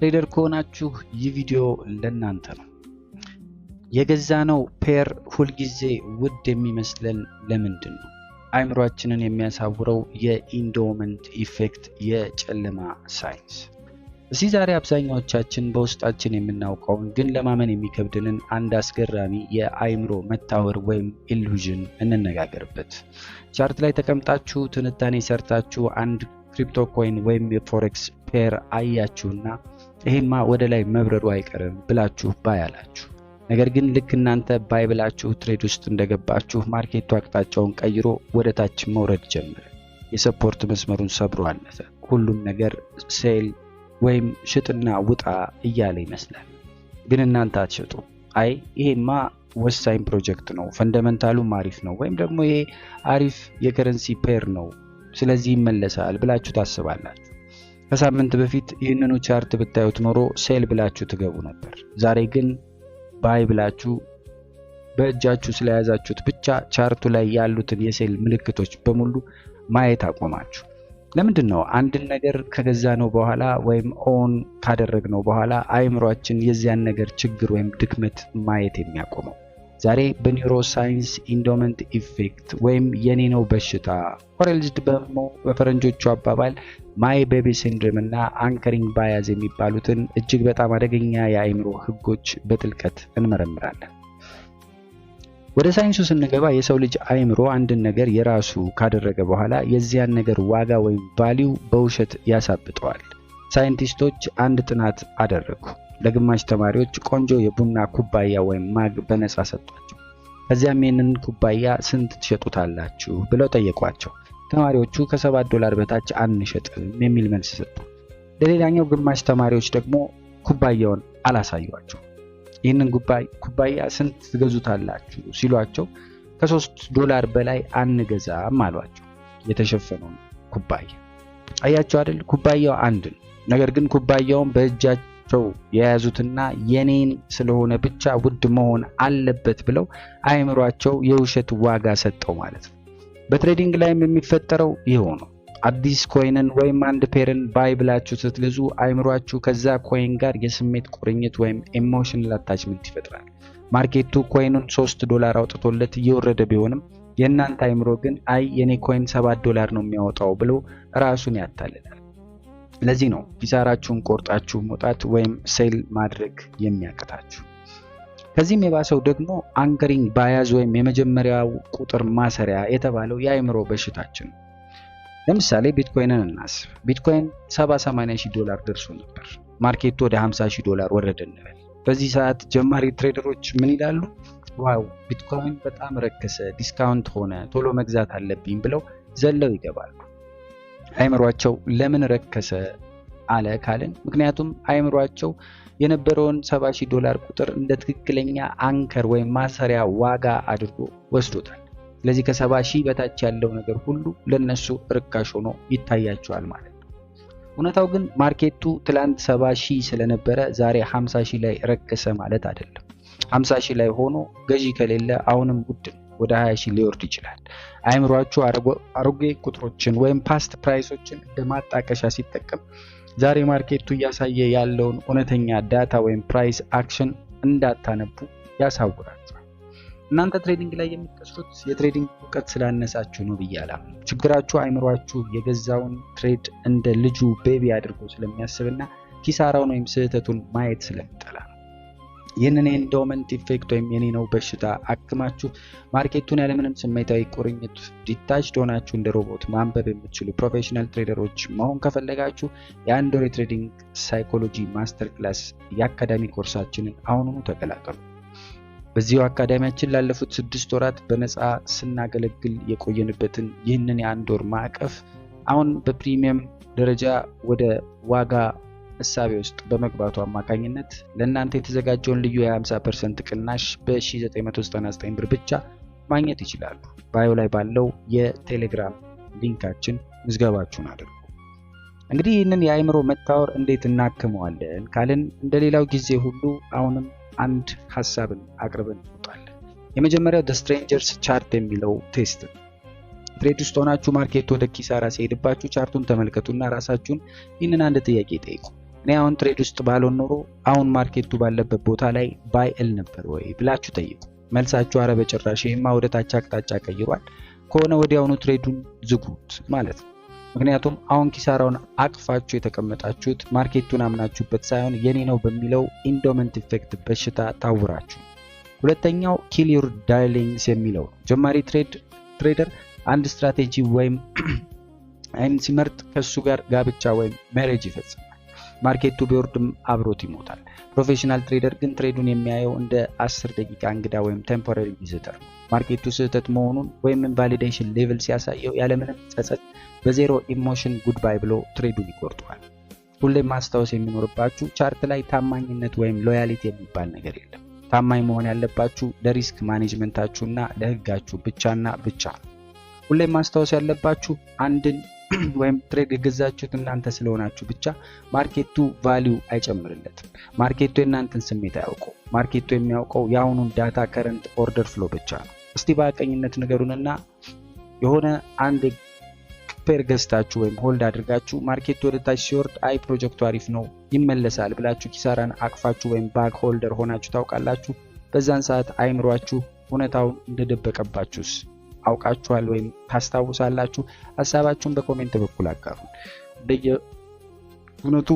ትሬደር ከሆናችሁ ይህ ቪዲዮ ለእናንተ ነው። የገዛነው ፔር ሁልጊዜ ውድ የሚመስለን ለምንድን ነው? አእምሯችንን የሚያሳውረው የኢንዶመንት ኢፌክት የጨለማ ሳይንስ። እዚህ ዛሬ አብዛኛዎቻችን በውስጣችን የምናውቀውን ግን ለማመን የሚከብድንን አንድ አስገራሚ የአእምሮ መታወር ወይም ኢሉዥን እንነጋገርበት። ቻርት ላይ ተቀምጣችሁ ትንታኔ ሰርታችሁ አንድ ክሪፕቶ ኮይን ወይም የፎሬክስ ፔር አያችሁና ይሄማ ወደ ላይ መብረሩ አይቀርም ብላችሁ ባይ አላችሁ። ነገር ግን ልክ እናንተ ባይ ብላችሁ ትሬድ ውስጥ እንደገባችሁ ማርኬቱ አቅጣጫውን ቀይሮ ወደ ታች መውረድ ጀመረ። የሰፖርት መስመሩን ሰብሮ አለፈ። ሁሉም ነገር ሴል ወይም ሽጥና ውጣ እያለ ይመስላል። ግን እናንተ አትሸጡ። አይ ይሄማ ወሳኝ ፕሮጀክት ነው፣ ፈንዳመንታሉም አሪፍ ነው፣ ወይም ደግሞ ይሄ አሪፍ የከረንሲ ፔር ነው፣ ስለዚህ ይመለሳል ብላችሁ ታስባላችሁ። ከሳምንት በፊት ይህንኑ ቻርት ብታዩት ኖሮ ሴል ብላችሁ ትገቡ ነበር። ዛሬ ግን ባይ ብላችሁ በእጃችሁ ስለያዛችሁት ብቻ ቻርቱ ላይ ያሉትን የሴል ምልክቶች በሙሉ ማየት አቆማችሁ። ለምንድን ነው አንድን ነገር ከገዛነው በኋላ ወይም ኦን ካደረግነው በኋላ አእምሯችን የዚያን ነገር ችግር ወይም ድክመት ማየት የሚያቆመው? ዛሬ በኒውሮ ሳይንስ ኢንዶመንት ኢፌክት ወይም የኔ ነው በሽታ ኮሬልጅድ በፈረንጆቹ አባባል ማይ ቤቢ ሲንድሮም እና አንከሪንግ ባያዝ የሚባሉትን እጅግ በጣም አደገኛ የአእምሮ ህጎች በጥልቀት እንመረምራለን። ወደ ሳይንሱ ስንገባ የሰው ልጅ አእምሮ አንድን ነገር የራሱ ካደረገ በኋላ የዚያን ነገር ዋጋ ወይም ቫልዩ በውሸት ያሳብጠዋል። ሳይንቲስቶች አንድ ጥናት አደረጉ። ለግማሽ ተማሪዎች ቆንጆ የቡና ኩባያ ወይም ማግ በነፃ ሰጧቸው። ከዚያም ይህንን ኩባያ ስንት ትሸጡታላችሁ ብለው ጠየቋቸው። ተማሪዎቹ $7 በታች አንሸጥም የሚል መልስ ሰጡ። ለሌላኛው ግማሽ ተማሪዎች ደግሞ ኩባያውን አላሳዩአቸው። ይህንን ኩባያ ስንት ትገዙታላችሁ ሲሏቸው $3 በላይ አንገዛም አሏቸው። የተሸፈነውን ኩባያ አያቸው አይደል? ኩባያው አንድ ነው። ነገር ግን ኩባያውን በእጃቸው የያዙትና የኔን ስለሆነ ብቻ ውድ መሆን አለበት ብለው አእምሯቸው የውሸት ዋጋ ሰጠው ማለት ነው። በትሬዲንግ ላይም የሚፈጠረው ይሄው ነው። አዲስ ኮይንን ወይም አንድ ፔርን ባይ ብላችሁ ስትገዙ አእምሯችሁ ከዛ ኮይን ጋር የስሜት ቁርኝት ወይም ኢሞሽናል አታችመንት ይፈጥራል። ማርኬቱ ኮይኑን $3 አውጥቶለት እየወረደ ቢሆንም የእናንተ አእምሮ ግን አይ የኔ ኮይን $7 ነው የሚያወጣው ብሎ ራሱን ያታልላል። ለዚህ ነው ኪሳራችሁን ቆርጣችሁ መውጣት ወይም ሴል ማድረግ የሚያቅታችሁ። ከዚህም የባሰው ደግሞ አንከሪንግ ባያዝ ወይም የመጀመሪያው ቁጥር ማሰሪያ የተባለው የአእምሮ በሽታችን ነው። ለምሳሌ ቢትኮይንን እናስብ። ቢትኮይን $70,000-80,000 ደርሶ ነበር። ማርኬቱ ወደ $50,000 ወረደ እንበል። በዚህ ሰዓት ጀማሪ ትሬደሮች ምን ይላሉ? ዋው ቢትኮይን በጣም ረከሰ፣ ዲስካውንት ሆነ፣ ቶሎ መግዛት አለብኝ ብለው ዘለው ይገባሉ። አእምሯቸው ለምን ረከሰ አለ ካልን፣ ምክንያቱም አእምሯቸው የነበረውን $70,000 ቁጥር እንደ ትክክለኛ አንከር ወይም ማሰሪያ ዋጋ አድርጎ ወስዶታል። ስለዚህ ከ70,000 በታች ያለው ነገር ሁሉ ለነሱ ርካሽ ሆኖ ይታያቸዋል ማለት ነው። እውነታው ግን ማርኬቱ ትላንት 70,000 ስለነበረ ዛሬ 50,000 ላይ ረከሰ ማለት አይደለም። 50,000 ላይ ሆኖ ገዢ ከሌለ አሁንም ውድ ነው፣ ወደ 20,000 ሊወርድ ይችላል። አእምሯችሁ አሮጌ ቁጥሮችን ወይም ፓስት ፕራይሶችን እንደ ማጣቀሻ ሲጠቀም ዛሬ ማርኬቱ እያሳየ ያለውን እውነተኛ ዳታ ወይም ፕራይስ አክሽን እንዳታነቡ ያሳውራችኋል። እናንተ ትሬዲንግ ላይ የምትከስሩት የትሬዲንግ እውቀት ስላነሳችሁ ነው ብዬ አላምንም። ችግራችሁ አእምሯችሁ የገዛውን ትሬድ እንደ ልጁ ቤቢ አድርጎ ስለሚያስብና ኪሳራውን ወይም ስህተቱን ማየት ስለሚጠላ ነው። ይህንን የኢንዶመንት ኢፌክት ወይም የኔ ነው በሽታ አክማችሁ ማርኬቱን ያለምንም ስሜታዊ ቁርኝት ዲታችድ ሆናችሁ እንደ ሮቦት ማንበብ የምትችሉ ፕሮፌሽናል ትሬደሮች መሆን ከፈለጋችሁ የአንድ ወር የትሬዲንግ ሳይኮሎጂ ማስተር ክላስ የአካዳሚ ኮርሳችንን አሁኑኑ ተቀላቀሉ። በዚሁ አካዳሚያችን ላለፉት 6 ወራት በነፃ ስናገለግል የቆየንበትን ይህንን የአንድ ወር ማዕቀፍ አሁን በፕሪሚየም ደረጃ ወደ ዋጋ እሳቤ ውስጥ በመግባቱ አማካኝነት ለእናንተ የተዘጋጀውን ልዩ የ50% ቅናሽ በ1999 ብር ብቻ ማግኘት ይችላሉ። ባዮ ላይ ባለው የቴሌግራም ሊንካችን ምዝገባችሁን አድርጉ። እንግዲህ ይህንን የአእምሮ መታወር እንዴት እናክመዋለን ካልን እንደሌላው ጊዜ ሁሉ አሁንም አንድ ሐሳብን አቅርበን እንወጣለን። የመጀመሪያው the strangers chart የሚለው ቴስት ነው። ትሬድ ውስጥ ሆናችሁ ማርኬት ወደ ኪሳራ ሲሄድባችሁ ቻርቱን ተመልከቱና ራሳችሁን ይህንን አንድ ጥያቄ ጠይቁ። እኔ አሁን ትሬድ ውስጥ ባልሆን ኖሮ አሁን ማርኬቱ ባለበት ቦታ ላይ ባይ እል ነበር ወይ ብላችሁ ጠይቁ። መልሳችሁ አረ በጭራሽ ይሄማ ወደ ታች አቅጣጫ ቀይሯል ከሆነ ወዲያውኑ ትሬዱን ዝጉት ማለት ነው። ምክንያቱም አሁን ኪሳራውን አቅፋችሁ የተቀመጣችሁት ማርኬቱን አምናችሁበት ሳይሆን የኔ ነው በሚለው ኢንዶመንት ኢፌክት በሽታ ታውራችሁ። ሁለተኛው ኪል ዩር ዳርሊንግስ የሚለው ጀማሪ ትሬደር አንድ ስትራቴጂ ወይም አይን ሲመርጥ ከሱ ጋር ጋብቻ ወይም ሜሬጅ ይፈጽማል። ማርኬቱ ቢወርድም አብሮት ይሞታል። ፕሮፌሽናል ትሬደር ግን ትሬዱን የሚያየው እንደ 10 ደቂቃ እንግዳ ወይም ቴምፖራሪ ቪዚተር ነው። ማርኬቱ ስህተት መሆኑን ወይም ኢንቫሊዴሽን ሌቭል ሲያሳየው ያለምንም ጸጸት በዜሮ ኢሞሽን ጉድባይ ብሎ ትሬዱን ይቆርጠዋል። ሁሌም ማስታወስ የሚኖርባችሁ ቻርት ላይ ታማኝነት ወይም ሎያሊቲ የሚባል ነገር የለም። ታማኝ መሆን ያለባችሁ ለሪስክ ማኔጅመንታችሁና ለህጋችሁ ብቻና ብቻ ነው። ሁሌም ማስታወስ ያለባችሁ አንድን ወይም ትሬድ የገዛችሁት እናንተ ስለሆናችሁ ብቻ ማርኬቱ ቫልዩ አይጨምርለትም። ማርኬቱ የእናንተን ስሜት አያውቀው። ማርኬቱ የሚያውቀው የአሁኑን ዳታ ከረንት ኦርደር ፍሎ ብቻ ነው። እስቲ በአቀኝነት ንገሩንና የሆነ አንድ ፔር ገዝታችሁ ወይም ሆልድ አድርጋችሁ ማርኬቱ ወደ ታች ሲወርድ አይ ፕሮጀክቱ አሪፍ ነው ይመለሳል ብላችሁ ኪሳራን አቅፋችሁ ወይም ባክ ሆልደር ሆናችሁ ታውቃላችሁ? በዛን ሰዓት አይምሯችሁ እውነታውን እንደደበቀባችሁስ አውቃችኋል ወይም ታስታውሳላችሁ? ሐሳባችሁን በኮሜንት በኩል አጋሩን። እውነቱ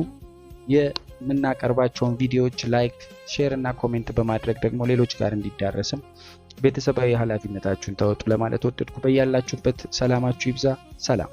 የምናቀርባቸውን ቪዲዮዎች ላይክ፣ ሼር እና ኮሜንት በማድረግ ደግሞ ሌሎች ጋር እንዲዳረስም ቤተሰባዊ ኃላፊነታችሁን ተወጡ ለማለት ወደድኩ። በያላችሁበት ሰላማችሁ ይብዛ። ሰላም።